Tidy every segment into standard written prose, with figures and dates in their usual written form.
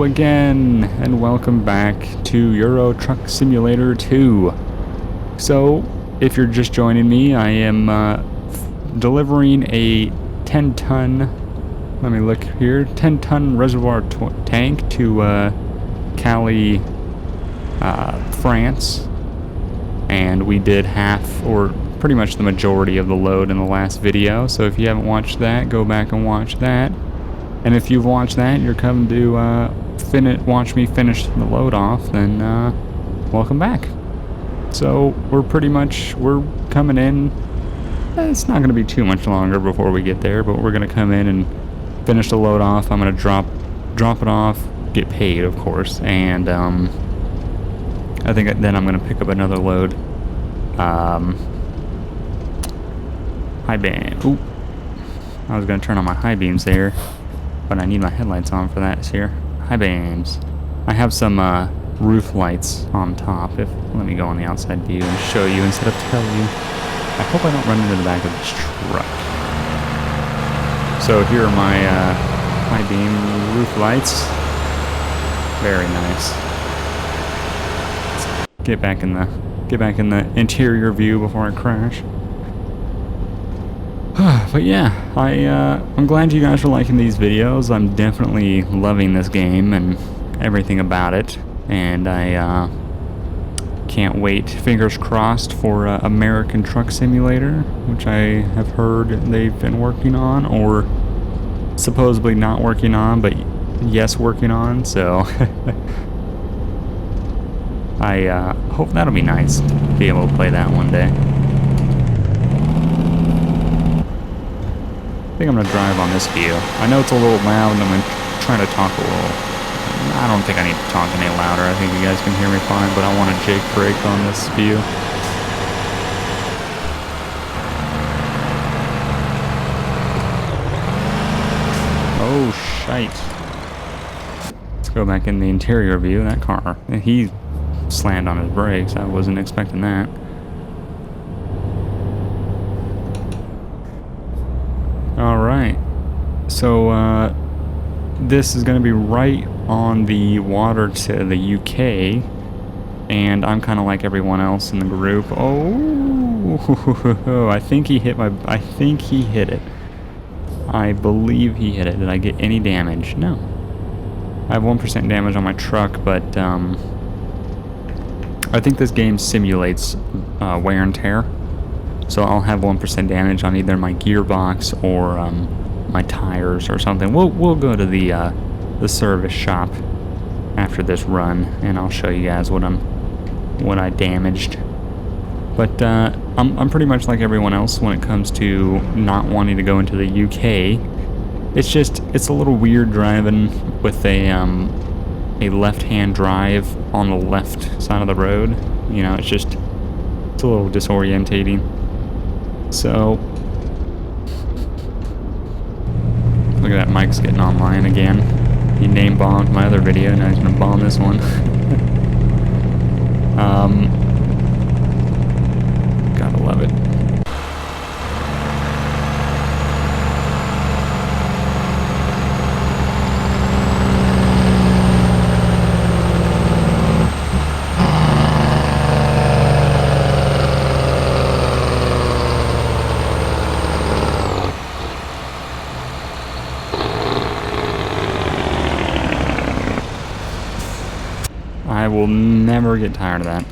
again, and welcome back to Euro Truck Simulator 2. So, if you're just joining me, I am delivering a 10-ton, let me look here, 10-ton reservoir tank to Calais, France. And we did half, or pretty much the majority of the load in the last video. So if you haven't watched that, go back and watch that. And if you've watched that and you're coming to watch me finish the load off, then welcome back. So we're coming in. It's not going to be too much longer before we get there, but we're going to come in and finish the load off. I'm going to drop it off, get paid, of course, and I think then I'm going to pick up another load. High beam. Ooh, I was going to turn on my high beams there, but I need my headlights on for that here. High beams. I have some roof lights on top. Let me go on the outside view and show you instead of tell you. I hope I don't run into the back of this truck. So here are my high beam roof lights. Very nice. Let's get back in the interior view before I crash. But yeah, I'm glad you guys are liking these videos. I'm definitely loving this game and everything about it, and I can't wait, fingers crossed, for American Truck Simulator, which I have heard they've been working on, or supposedly not working on, but yes, working on, so I hope that'll be nice to be able to play that one day. I think I'm going to drive on this view. I know it's a little loud and I'm going to try to talk a little. I don't think I need to talk any louder. I think you guys can hear me fine, but I want to jake brake on this view. Oh, shite. Let's go back in the interior view. That car, he slammed on his brakes. I wasn't expecting that. Alright, so this is going to be right on the water to the UK, and I'm kind of like everyone else in the group. Oh, I think he hit it. I believe he hit it. Did I get any damage? No. I have 1% damage on my truck, but I think this game simulates wear and tear. So I'll have 1% damage on either my gearbox or my tires or something. We'll go to the service shop after this run, and I'll show you guys what I damaged. But I'm pretty much like everyone else when it comes to not wanting to go into the UK. It's a little weird driving with a left-hand drive on the left side of the road. You know, it's a little disorientating. So, look at that, Mike's getting online again. He name bombed my other video, now he's gonna bomb this one. Gotta love it. I will never get tired of that.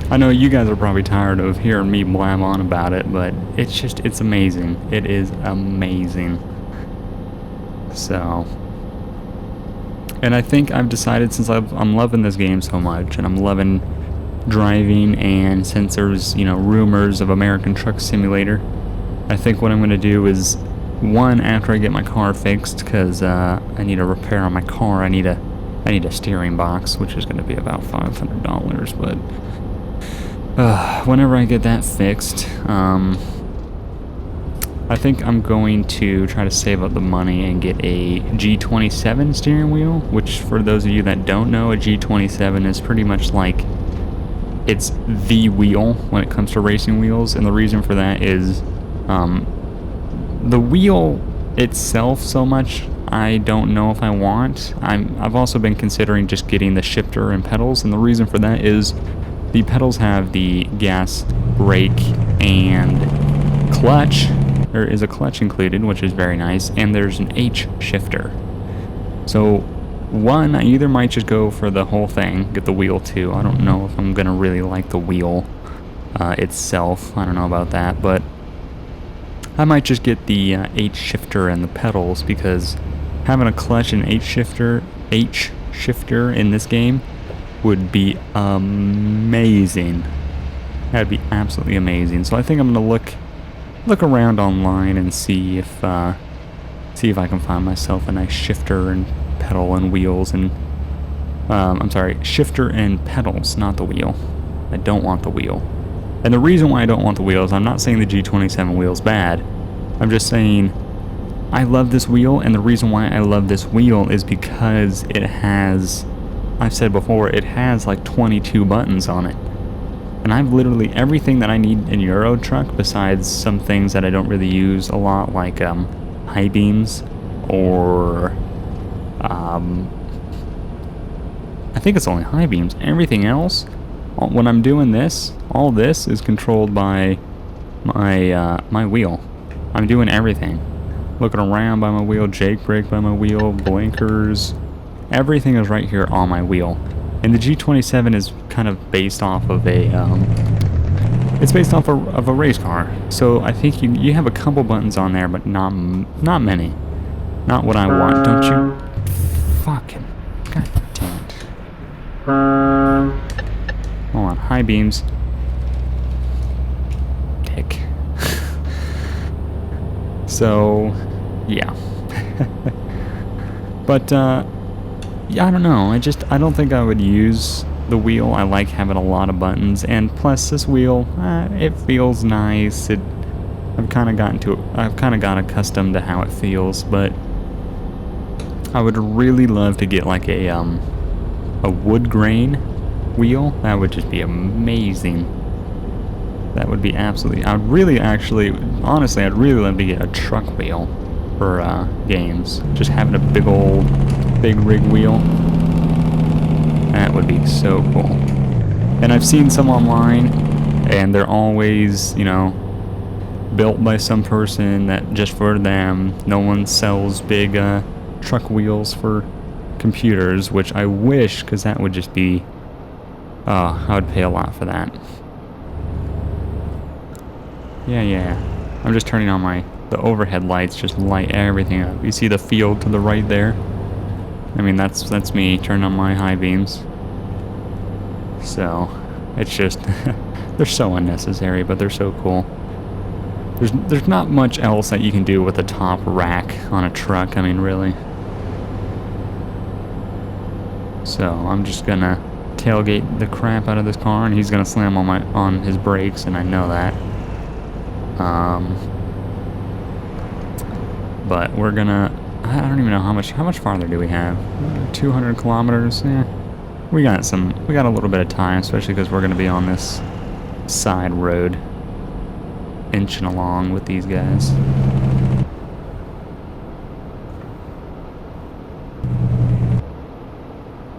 I know you guys are probably tired of hearing me blab on about it, but it's amazing. It is amazing. So, and I think I've decided, since I'm loving this game so much, and I'm loving driving, and since there's, rumors of American Truck Simulator, I think what I'm going to do is, one, after I get my car fixed, because I need a repair on my car, I need a steering box, which is going to be about $500, but whenever I get that fixed, I think I'm going to try to save up the money and get a G27 steering wheel, which, for those of you that don't know, a G27 is pretty much like, it's the wheel when it comes to racing wheels, and the reason for that is the wheel itself so much, I don't know if I want. I've also been considering just getting the shifter and pedals, and the reason for that is the pedals have the gas, brake, and clutch. There is a clutch included, which is very nice, and there's an H shifter. So one, I either might just go for the whole thing, get the wheel too. I don't know if I'm gonna really like the wheel itself. I don't know about that, but I might just get the H shifter and the pedals, because having a clutch and H shifter in this game would be amazing. That'd be absolutely amazing. So I think I'm gonna look around online and see if I can find myself a nice shifter and pedal and wheels and I'm sorry, shifter and pedals, not the wheel. I don't want the wheel. And the reason why I don't want the wheels, I'm not saying the G27 wheel's bad. I'm just saying I love this wheel, and the reason why I love this wheel is because it has, I've said before, it has like 22 buttons on it. And I've literally everything that I need in Euro Truck, besides some things that I don't really use a lot, like high beams, or I think it's only high beams. Everything else, when I'm doing this, all this is controlled by my my wheel. I'm doing everything. Looking around by my wheel, Jake brake by my wheel, blinkers, everything is right here on my wheel. And the G27 is kind of based off of a, it's based off of a race car. So I think you have a couple buttons on there, but not many. Not what I want. Don't you fucking, god damn it. Hold on, high beams. Dick. So, yeah. But, yeah, I don't know. I don't think I would use the wheel. I like having a lot of buttons, and plus this wheel, it feels nice. I've kind of got accustomed to how it feels, but I would really love to get like a wood grain wheel. That would just be amazing. That would be absolutely. I'd really honestly, I'd really love to get a truck wheel for games. Just having a big rig wheel. That would be so cool. And I've seen some online, and they're always, you know, built by some person that just for them. No one sells big truck wheels for computers, which I wish, because that would just be, I would pay a lot for that. Yeah. I'm just turning on the overhead lights, just light everything up. You see the field to the right there? I mean, that's me turning on my high beams. So, it's just, they're so unnecessary, but they're so cool. There's not much else that you can do with a top rack on a truck, I mean, really. So, I'm just gonna tailgate the crap out of this car, and he's gonna slam on his brakes, and I know that. But we're gonna, I don't even know how much farther do we have? 200 kilometers? Yeah. We got a little bit of time, especially because we're gonna be on this side road, inching along with these guys.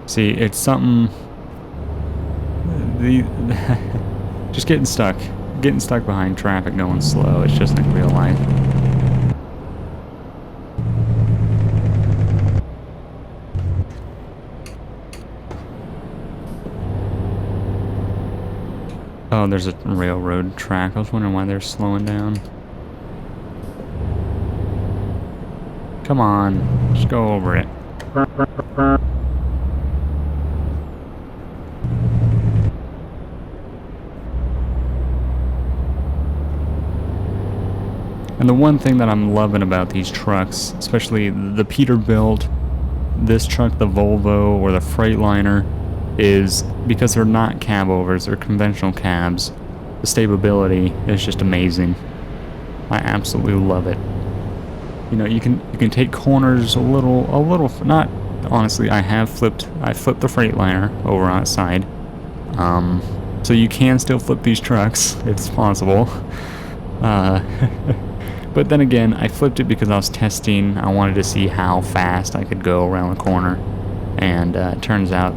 See, it's something, just getting stuck behind traffic going slow. It's just like real life. Oh, there's a railroad track. I was wondering why they're slowing down. Come on, just go over it. And the one thing that I'm loving about these trucks, especially the Peterbilt, this truck, the Volvo, or the Freightliner, is because they're not cab overs, they're conventional cabs. The stability is just amazing. I absolutely love it. You know, you can take corners a little, not, honestly, I flipped the Freightliner over on its side. So you can still flip these trucks, it's possible. But then again, I flipped it because I was testing. I wanted to see how fast I could go around the corner. And it turns out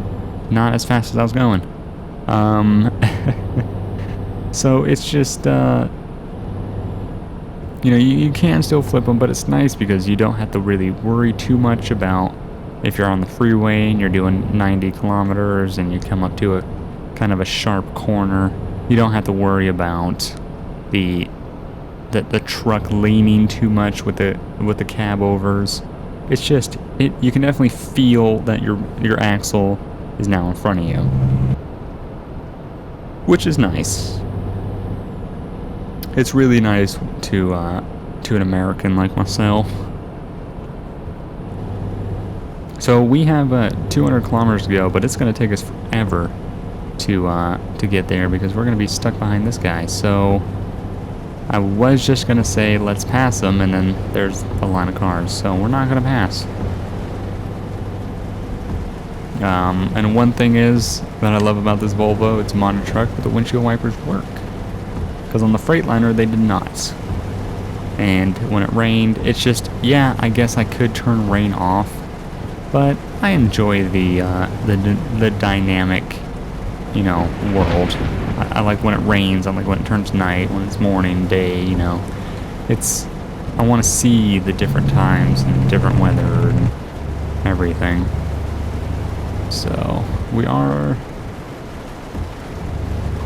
not as fast as I was going. So it's just, you know, you can still flip them, but it's nice because you don't have to really worry too much about if you're on the freeway and you're doing 90 kilometers and you come up to a kind of a sharp corner. You don't have to worry about the truck leaning too much with the cab overs. It's just you can definitely feel that your axle is now in front of you, which is nice. It's really nice to an American like myself. So we have 200 kilometers to go, but it's going to take us forever to get there because we're going to be stuck behind this guy. So I was just going to say let's pass him, and then there's a line of cars, so we're not going to pass. And one thing is that I love about this Volvo, it's a modern truck, but the windshield wipers work. Because on the Freightliner they did not. And when it rained, it's just, yeah, I guess I could turn rain off, but I enjoy the dynamic, you know, world. I like when it rains, I like when it turns night, when it's morning, day, you know. I want to see the different times and different weather and everything. So, we are,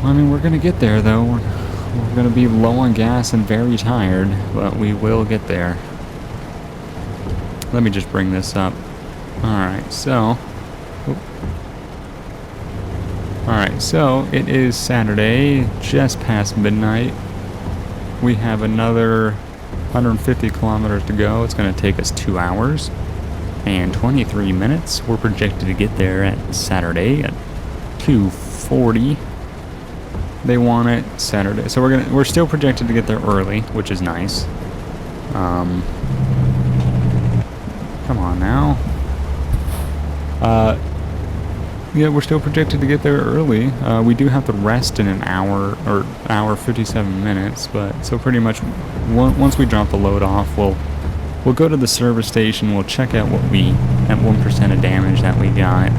I mean, we're going to get there though. We're going to be low on gas and very tired, but we will get there. Let me just bring this up. Alright, so... Alright, so it is Saturday, just past midnight. We have another 150 kilometers to go. It's going to take us 2 hours and 23 minutes. We're projected to get there at Saturday at 2:40. They want it Saturday, so we're still projected to get there early, which is nice. Come on now. Yeah, we're still projected to get there early. We do have to rest in an hour or hour 57 minutes, but so pretty much once we drop the load off, we'll go to the service station. We'll check out what at 1% of damage that we got,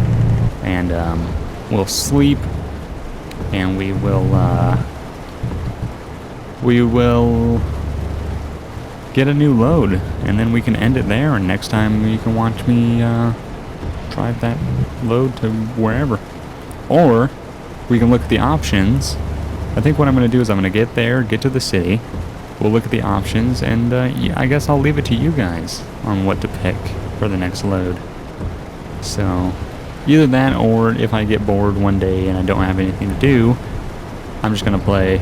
and we'll sleep. And we will get a new load, and then we can end it there, and next time you can watch me drive that load to wherever. Or we can look at the options. I think what I'm going to do is I'm going to get there, get to the city, we'll look at the options, and yeah, I guess I'll leave it to you guys on what to pick for the next load. So either that, or if I get bored one day and I don't have anything to do, I'm just gonna play.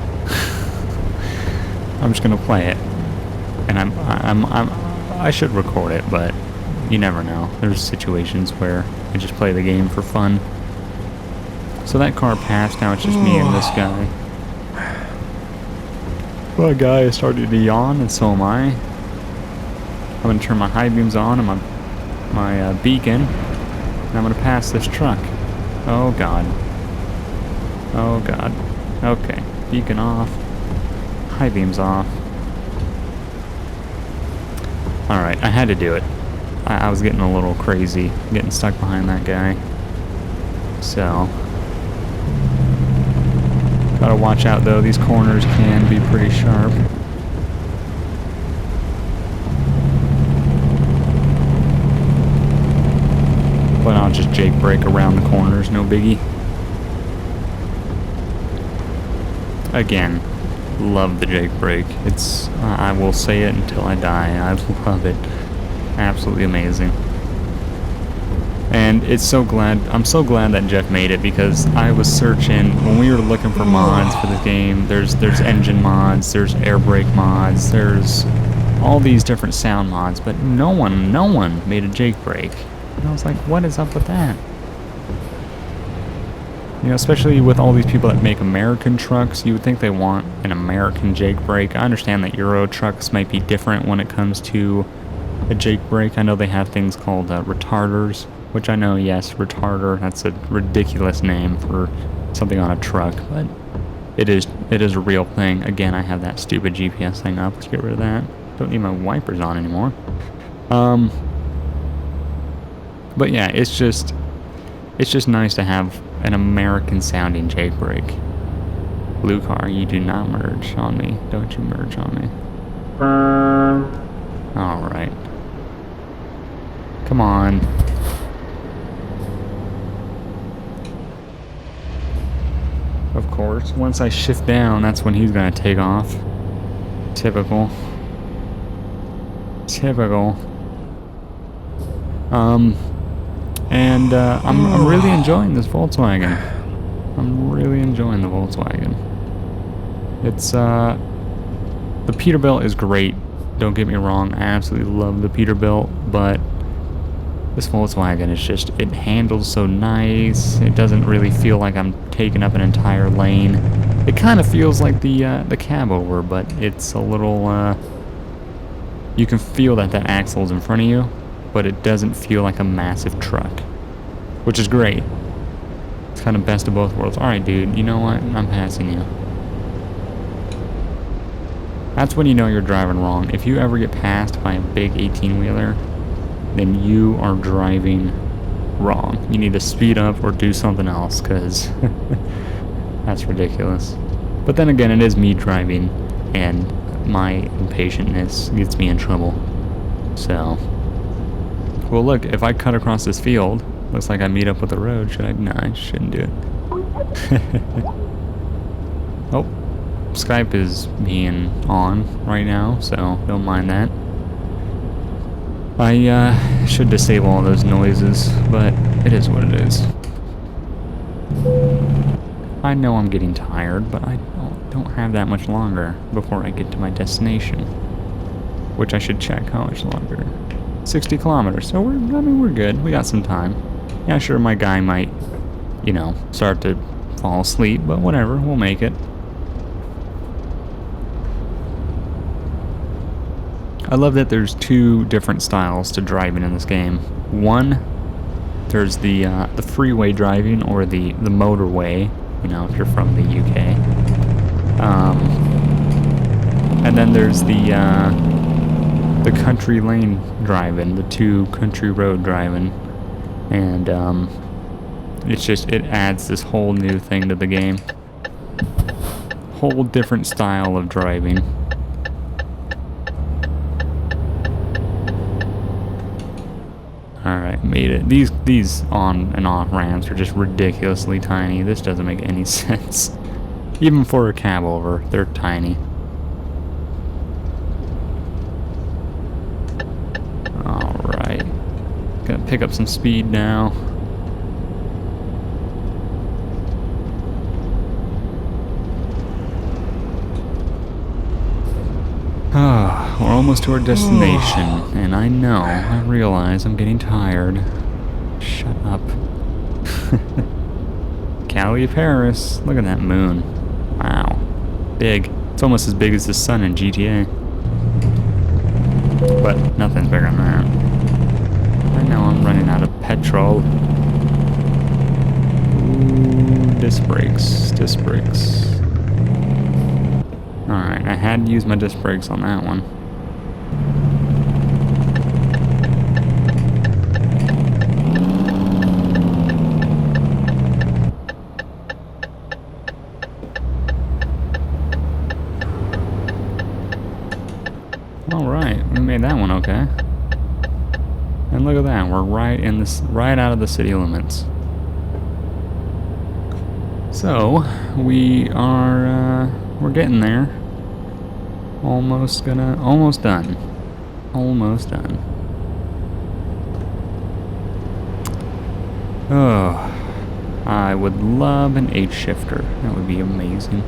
I'm just gonna play it, and I should record it, but you never know. There's situations where I just play the game for fun. So that car passed. Now it's just me and this guy. Well, guy is starting to yawn, and so am I. I'm gonna turn my high beams on and my beacon. And I'm gonna pass this truck. Oh god. Oh god. Okay. Beacon off. High beams off. Alright, I had to do it. I was getting a little crazy, getting stuck behind that guy. So. Gotta watch out though, these corners can be pretty sharp. But I'll just Jake brake around the corners, no biggie. Again, love the Jake brake. It's, I will say it until I die. I love it. Absolutely amazing. And I'm so glad that Jeff made it, because I was searching, when we were looking for mods for the game, there's engine mods, there's air brake mods, there's all these different sound mods, but no one made a Jake brake. And I was like, what is up with that? You know, especially with all these people that make American trucks, you would think they want an American Jake brake. I understand that Euro trucks might be different when it comes to a Jake brake. I know they have things called retarders, which I know, yes, retarder, that's a ridiculous name for something on a truck, but it is a real thing. Again, I have that stupid GPS thing up. Let's get rid of that. Don't need my wipers on anymore. But yeah, it's just nice to have an American sounding Jake brake. Blue car, you do not merge on me. Don't you merge on me. Alright. Come on. Of course, once I shift down, that's when he's gonna take off. Typical. Typical. And I'm really enjoying this Volkswagen. I'm really enjoying the Volkswagen. It's the Peterbilt is great. Don't get me wrong, I absolutely love the Peterbilt, but this Volkswagen is just, it handles so nice. It doesn't really feel like I'm taking up an entire lane. It kind of feels like the cab over, but it's a little you can feel that axle's in front of you, but it doesn't feel like a massive truck, which is great. It's kind of best of both worlds. Alright, dude, you know what? I'm passing you. That's when you know you're driving wrong. If you ever get passed by a big 18-wheeler, then you are driving wrong. You need to speed up or do something else, because that's ridiculous. But then again, it is me driving, and my impatientness gets me in trouble. So, well, look, if I cut across this field, looks like I meet up with the road. Should I? No, I shouldn't do it. Oh, Skype is being on right now, so don't mind that. I should disable all those noises, but it is what it is. I know I'm getting tired, but I don't have that much longer before I get to my destination, which I should check how much longer. 60 kilometers, so we're good. We got some time. Yeah, sure, my guy might, you know, start to fall asleep, but whatever, we'll make it. I love that there's two different styles to driving in this game. One, there's the freeway driving, or the motorway, you know, if you're from the UK. And then there's the country lane driving, the two country road driving, and it adds this whole new thing to the game. Whole different style of driving. Alright, made it. These on and off ramps are just ridiculously tiny. This doesn't make any sense. Even for a cab over, they're tiny. Alright. Gonna pick up some speed now. We're almost to our destination, and I realize I'm getting tired. Shut up. Cali, Paris. Look at that moon. Wow. Big. It's almost as big as the sun in GTA. But nothing's bigger than that. I know I'm running out of petrol. Ooh, disc brakes. Disc brakes. Alright, I had to use my disc brakes on that one. Alright, we made that one okay. And look at that, we're right out of the city limits. So, we're getting there. Almost done. Almost done. Oh, I would love an H-shifter. That would be amazing.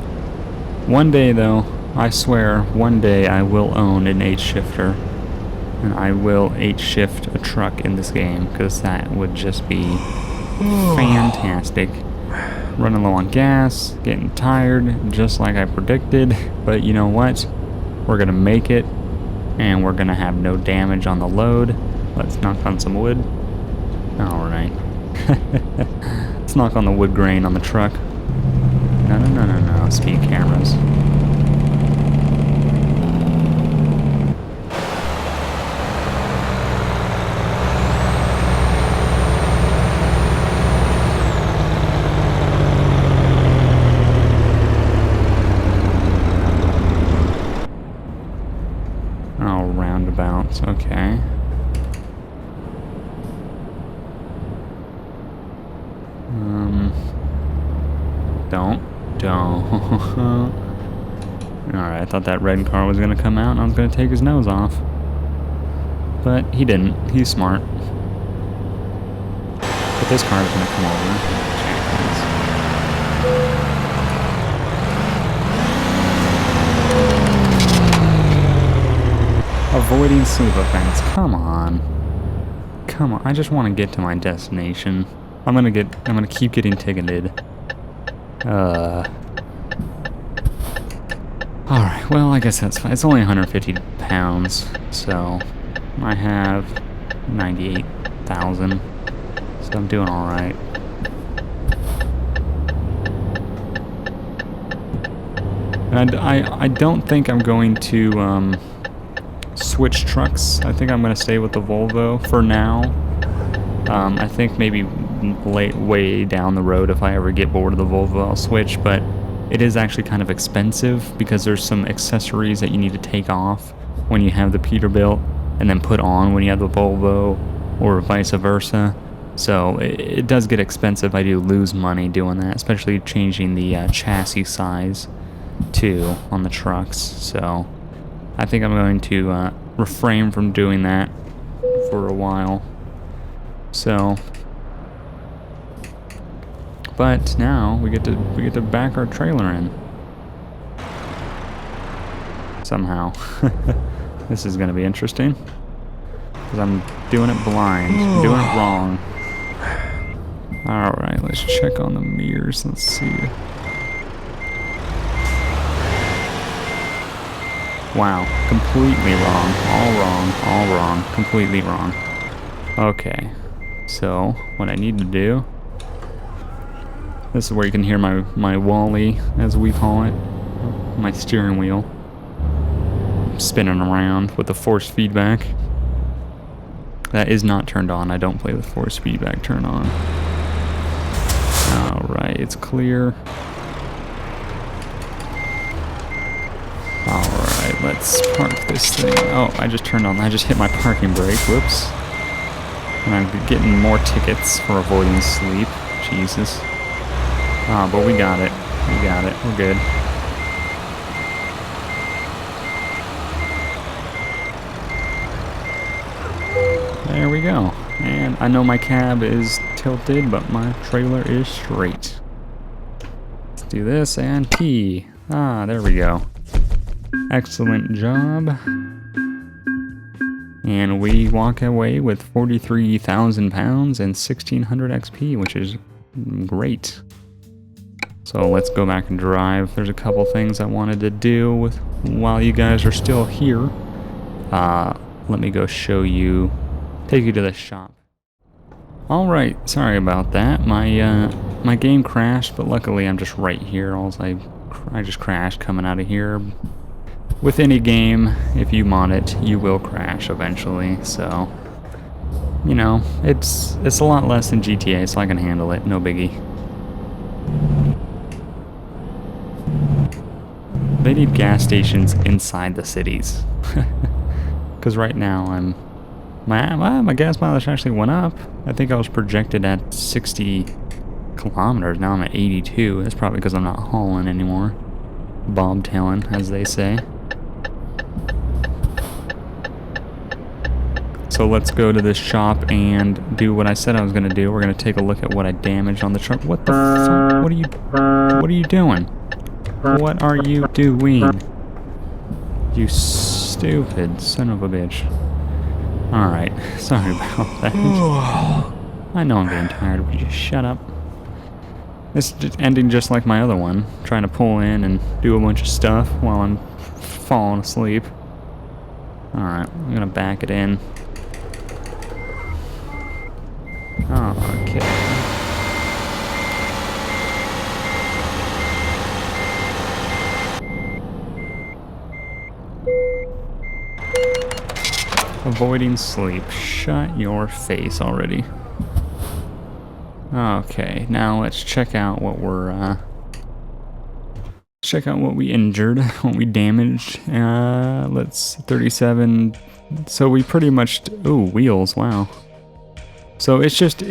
One day, though, I swear, one day I will own an H-shifter, and I will H-shift a truck in this game, because that would just be fantastic. Running low on gas, getting tired, just like I predicted, but you know what? We're gonna make it, and we're gonna have no damage on the load. Let's knock on some wood. Alright. Let's knock on the wood grain on the truck. No, speed cameras. Don't. Alright, I thought that red car was gonna come out and I was gonna take his nose off. But he didn't. He's smart. But this car is gonna come over. Avoiding sleep events. Come on. Come on. I just want to get to my destination. I'm gonna keep getting ticketed. Alright, well, I guess that's fine. It's only 150 pounds, so I have 98,000. So I'm doing alright. And I don't think I'm going to switch trucks. I think I'm going to stay with the Volvo for now. I think maybe way down the road, if I ever get bored of the Volvo, I'll switch, but it is actually kind of expensive because there's some accessories that you need to take off when you have the Peterbilt and then put on when you have the Volvo, or vice versa. So it does get expensive. I do lose money doing that, especially changing the chassis size too on the trucks. So I think I'm going to refrain from doing that for a while. So, but now we get to back our trailer in somehow. This is going to be interesting because I'm doing it blind, I'm doing it wrong. All right, let's check on the mirrors. Let's see. Wow, completely wrong. All wrong, completely wrong. Okay, so what I need to do, this is where you can hear my Wally, as we call it, my steering wheel, spinning around with the force feedback. That is not turned on. I don't play with force feedback turned on. Alright, it's clear. Alright, let's park this thing. Oh, I just turned on, I just hit my parking brake, whoops. And I'm getting more tickets for avoiding sleep. Jesus. Ah, but we got it. We got it. We're good. There we go. And I know my cab is tilted, but my trailer is straight. Let's do this and P. Ah, there we go. Excellent job. And we walk away with 43,000 pounds and 1,600 XP, which is great. So let's go back and drive. There's a couple things I wanted to do while you guys are still here. Let me go show you, take you to the shop. All right, sorry about that. My game crashed, but luckily I'm just right here. I just crashed coming out of here. With any game, if you mod it, you will crash eventually, so, you know, it's a lot less than GTA, so I can handle it, no biggie. They need gas stations inside the cities. Because right now my gas mileage actually went up. I think I was projected at 60 kilometers, now I'm at 82. That's probably because I'm not hauling anymore. Bobtailing, as they say. So let's go to this shop and do what I said I was going to do. We're going to take a look at what I damaged on the truck. What the fuck? What are you doing? What are you doing? You stupid son of a bitch. Alright, sorry about that. I know I'm getting tired. Would you just shut up? This is ending just like my other one. Trying to pull in and do a bunch of stuff while I'm falling asleep. Alright, I'm going to back it in. Okay. Avoiding sleep. Shut your face already. Okay, now let's check out what we're check out what we injured, what we damaged. Let's 37. So we pretty much ooh, wheels, wow. So it's just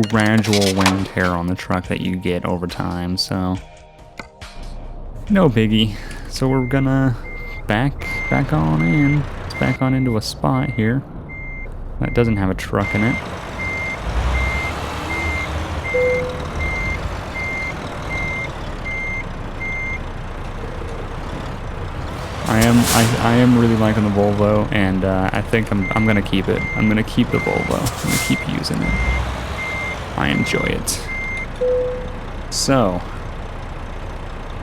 gradual wear and tear on the truck that you get over time. So No biggie. So we're gonna back on in. Let's back on into a spot here that doesn't have a truck in it. I am really liking the Volvo, and I think I'm gonna keep it. I'm gonna keep the Volvo. I'm gonna keep using it. I enjoy it. So,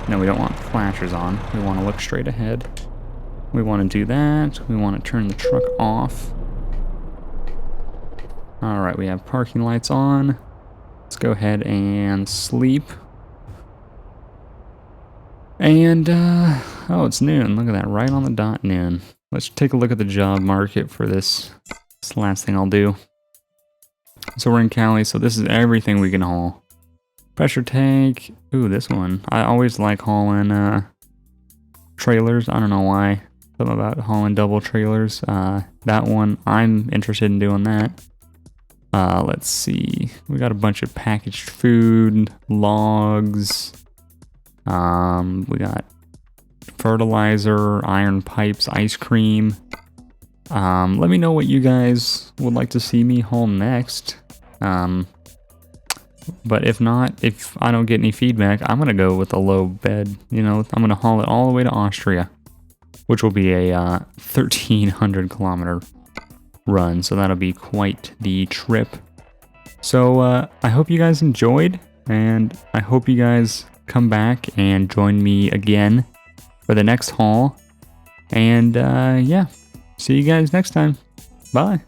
no, we don't want flashers on. We want to look straight ahead. We want to do that. We want to turn the truck off. All right, we have parking lights on. Let's go ahead and sleep. And, oh, it's noon. Look at that, right on the dot noon. Let's take a look at the job market for this. This is the last thing I'll do. So we're in Cali, so this is everything we can haul. Pressure tank. Ooh, this one. I always like hauling, trailers. I don't know why. Something about hauling double trailers. That one, I'm interested in doing that. Let's see. We got a bunch of packaged food, logs. We got fertilizer, iron pipes, ice cream. Let me know what you guys would like to see me haul next. But if not, if I don't get any feedback, I'm gonna go with a low bed. You know, I'm gonna haul it all the way to Austria, which will be a 1,300 kilometer run. So that'll be quite the trip. So I hope you guys enjoyed, and I hope you guys come back and join me again for the next haul. And yeah, see you guys next time. Bye.